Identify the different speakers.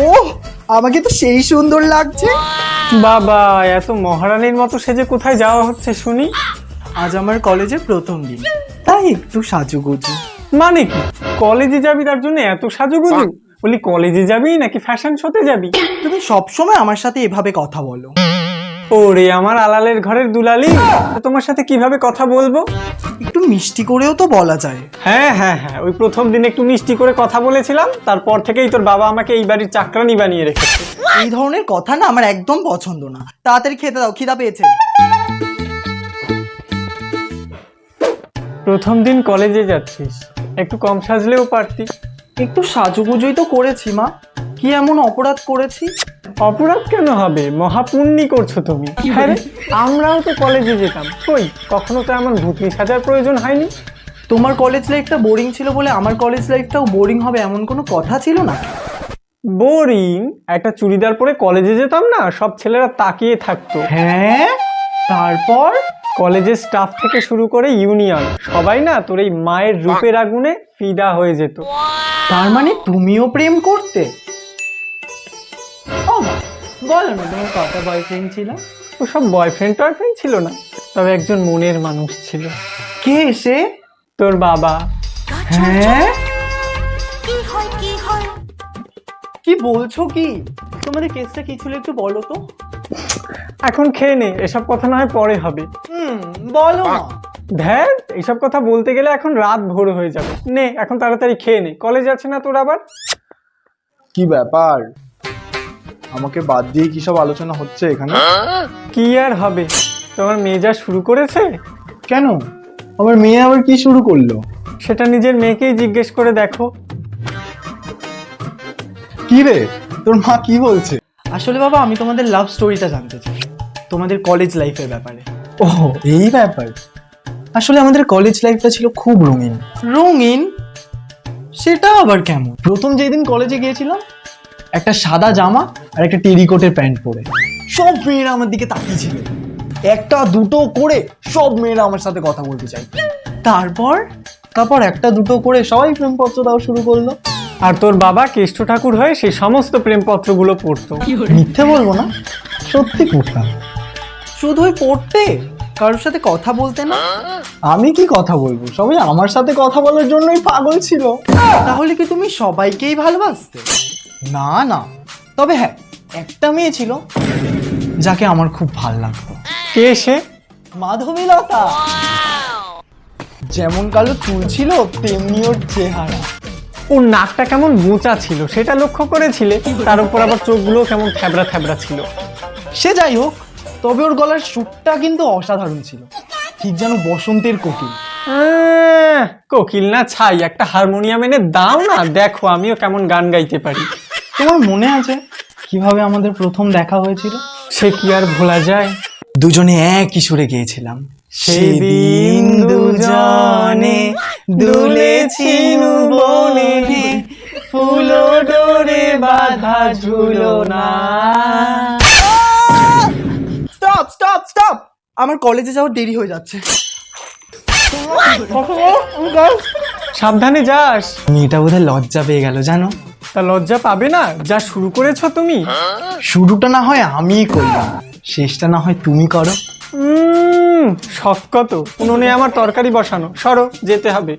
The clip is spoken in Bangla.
Speaker 1: ও, আমাকে তো সেই সুন্দর লাগছে।
Speaker 2: বাবা, এত মহারানীর মতো সেজে কোথায় যাওয়া হচ্ছে শুনি?
Speaker 1: আজ আমার কলেজে প্রথম দিন, তাই একটু সাজুগুজু।
Speaker 2: মানে কি, কলেজে যাবি তার জন্য এত সাজুগুজু? বলি কলেজে যাবি নাকি ফ্যাশন শোতে যাবি?
Speaker 1: তুমি সবসময় আমার সাথে এভাবে কথা বলো।
Speaker 2: ওরে আমার আলালের ঘরের দুলালি, তো তোমার সাথে কিভাবে কথা বলবো?
Speaker 1: একটু মিষ্টি করেও তো বলা যায়।
Speaker 2: হ্যাঁ হ্যাঁ হ্যাঁ, ওই প্রথম দিন একটু মিষ্টি করে কথা বলেছিলাম, তারপর থেকেই তোর বাবা আমাকে এই বাড়ির চাকরানি বানিয়ে রেখেছে।
Speaker 1: এই ধরনের কথা না আমার একদম পছন্দ না। তাড়াতাড়ি খেতে দাও, খিদা পেয়েছে।
Speaker 2: প্রথম দিন কলেজে যাচ্ছিস, একটু কম সাজলেও পারতি।
Speaker 1: একটু সাজুগুজুই তো করেছি মা, কি এমন অপরাধ করেছি?
Speaker 2: অপরাধ কেন হবে, মহাপুণ্যি করছো তুমি। আরে আমরাও তো কলেজে যেতাম, কই কখনো তো এমন ভূতনি সাজার প্রয়োজন হয়নি।
Speaker 1: তোমার কলেজ লাইফটা বোরিং ছিল বলে আমার কলেজ লাইফটাও বোরিং হবে এমন কোনো কথা ছিল না।
Speaker 2: বোরিং? একটা চুড়িদার পরে কলেজে যেতাম না, সব ছেলেরা তাকিয়ে থাকতো।
Speaker 1: হ্যাঁ, তারপর
Speaker 2: কলেজের স্টাফ থেকে শুরু করে ইউনিয়ন সবাই না তোর এই মায়ের রূপের আগুনে ফিদা হয়ে যেত।
Speaker 1: তার মানে তুমিও প্রেম করতে? ও মা, বলো না তোমার কটা বয়ফ্রেন্ড ছিল?
Speaker 2: ওসব বয়ফ্রেন্ড টয়ফ্রেন্ড ছিল না, তবে একজন মনের মানুষ ছিল।
Speaker 1: কে এসে?
Speaker 2: তোর বাবা।
Speaker 1: হ্যাঁ, কি বলছো কি? তোমাদের কেসটা কি ছিল একটু বলো তো।
Speaker 2: এখন খেয়ে নে, এসব কথা না হয় পরে হবে।
Speaker 1: বলো না।
Speaker 2: ধ্যার, এইসব কথা বলতে গেলে এখন রাত ভোর হয়ে যাবে। নে এখন তাড়াতাড়ি খেয়ে নে, কলেজ আছে না তোর আবার?
Speaker 3: কি ব্যাপার, আমাকে বাদ দিয়ে কি সব আলোচনা হচ্ছে এখানে?
Speaker 2: কি আর হবে, তোমার মেয়ে যা শুরু করেছে।
Speaker 3: কেন, আমার মেয়ে আবার কি শুরু করলো?
Speaker 2: সেটা নিজের মেয়েকেই জিজ্ঞেস করে দেখো।
Speaker 3: কি রে, তোর মা কি বলছে?
Speaker 1: আসলে বাবা, আমি তোমাদের লাভ স্টোরিটা জানতে চাই, তোমাদের কলেজ লাইফের ব্যাপারে।
Speaker 3: ও, এই ব্যাপার। আসলে আমাদের কলেজ লাইফটা ছিল খুব রঙিন।
Speaker 1: রঙিন? সেটা আবার কেমন?
Speaker 3: প্রথম যেদিন কলেজে গিয়েছিলাম, একটা সাদা জামা আর একটা টেরিকোটের প্যান্ট পরে সব মেয়েরা আমার দিকে তাকিয়েছিল। একটা দুটো করে সব মেয়েরা আমার সাথে কথা বলতে চাই।
Speaker 1: তারপর?
Speaker 3: তারপর একটা দুটো করে সবাই প্রেমপত্র দেওয়া শুরু করলো।
Speaker 2: আর তোর বাবা কেষ্ট ঠাকুর হয়ে সেই সমস্ত প্রেমপত্রগুলো পড়তো।
Speaker 3: মিথ্যে বলবো না, সত্যি পড়তাম।
Speaker 1: শুধুই পড়তে, কারোর সাথে কথা বলতে না?
Speaker 3: আমি কি কথা বলবো, সবাই আমার সাথে কথা বলার জন্যই পাগল ছিল।
Speaker 1: তাহলে কি তুমি সবাইকেই ভালোবাসতে?
Speaker 3: না না, তবে হ্যাঁ, একটা মেয়ে ছিল যাকে আমার খুব ভাল লাগতো।
Speaker 2: কে সে?
Speaker 3: মাধবীলতা। যেমন কালো চুল ছিল তেমনি ওর চেহারা।
Speaker 2: ওর নাকটা কেমন বোঁচা ছিল সেটা লক্ষ্য করেছিলে? তার উপর আবার চোখগুলো কেমন থ্যাবড়া থ্যাবড়া ছিল।
Speaker 3: সে যাই হোক, তবে ওর গলার সুরটা কিন্তু অসাধারণ ছিল, ঠিক যেন বসন্তের কোকিল।
Speaker 2: কোকিল না ছাই, একটা হারমোনিয়াম এনে দাও না, দেখো আমিও কেমন গান গাইতে পারি।
Speaker 3: তোমার মনে আছে কিভাবে আমাদের প্রথম দেখা হয়েছিল?
Speaker 2: সে কি আর ভোলা যায়?
Speaker 3: দুজনে একই সুরে গিয়েছিলাম।
Speaker 2: সেদিন দুজনে দুলেছি বনে, ফুলো ডোরে বাঁধা ঝুলো না।
Speaker 1: স্টপ স্টপ স্টপ, আমার কলেজে যাওয়ার দেরি হয়ে যাচ্ছে।
Speaker 2: সাবধানে যাস।
Speaker 3: মেয়েটা বোধহয় লজ্জা পেয়ে গেল জানো।
Speaker 2: তা লজ্জা পাবে না, যা শুরু করেছো তুমি।
Speaker 3: শুরুটা না হয় আমিই করলাম, শেষটা না হয় তুমি করো।
Speaker 2: শখ কত, উনুনে আমার তরকারি বসানো, সরো যেতে হবে।